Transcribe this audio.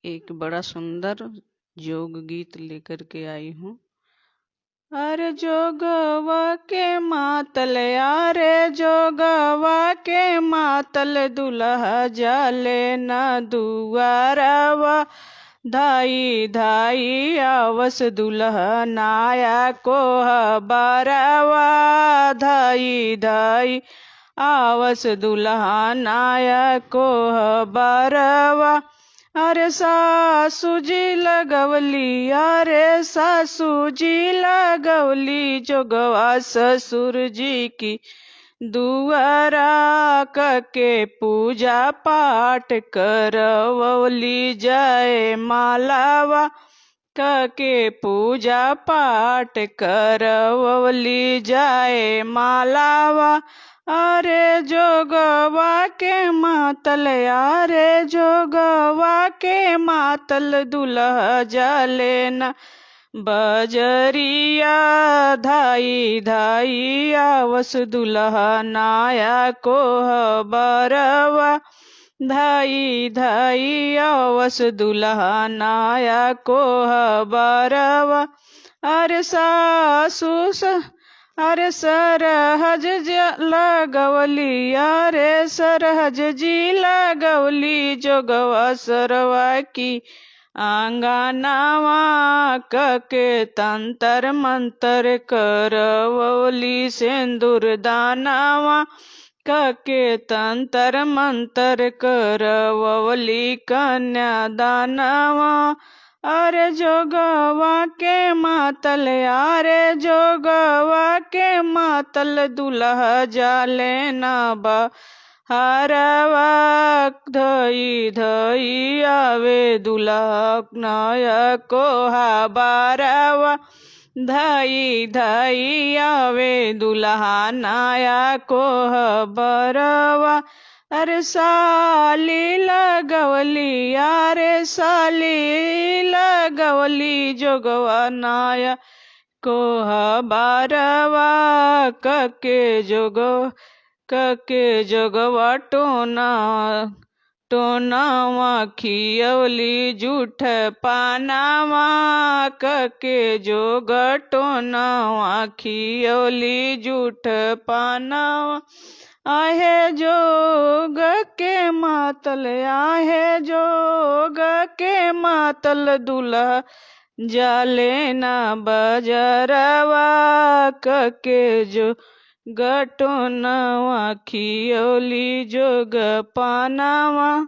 एक बड़ा सुंदर जोग गीत लेकर के आई हूँ। अरे जोगवा के मातल, यारे जोगवा के मातल, दुल्हा जाले न दुआरवा, धाई धाई आवस दुल्हा नाया को बारवा, धाई धाई आवस दुल्हा नाया को बारवा। अरे सासू जी लगवली, अरे सासू जी लगवली, जोगवा ससुर जी की दुआरा, के पूजा पाठ करवली जाए मालावा, के पूजा पाठ करवली जाए मालावा। अरे जोगवा के मातल, यारे जोगवा के मातल, दुल्हा जाले न बजरिया, धाई धाई आवस दुल्हा नाया को बरवा, धाई धाई आवस दुल्हा नाया को बरवा। अरे अरे सरहज लगवली, अरे सरहज जी लगवली, जोगवा सरवा की आंगनावा, के तंतर मंतर करवली, सिंदूर दानावा, के तंतर मंतर करवली, कन्या दानावा। अरे जोगवा के मातल, अरे जोगवा के मातल, दुल्हा जाले न बहरवा, धई धई आवे दुल्हा नाया को बारवा, धाई धाई आवे दुल्हा नाया को बरवा। अरे साली लगवली, अरे साली लगवली, जोगवा नाया को बारवा, के जोगवा टोनावा खियवली जूठ पानावा, के जोग टोनावा खियवली जूठ पानावा। आहे जोग के मातल, आहे जोग के मातल, दुल्हा जाले न बजरवा, के जो गटोनवा खियवली जोग पानावा।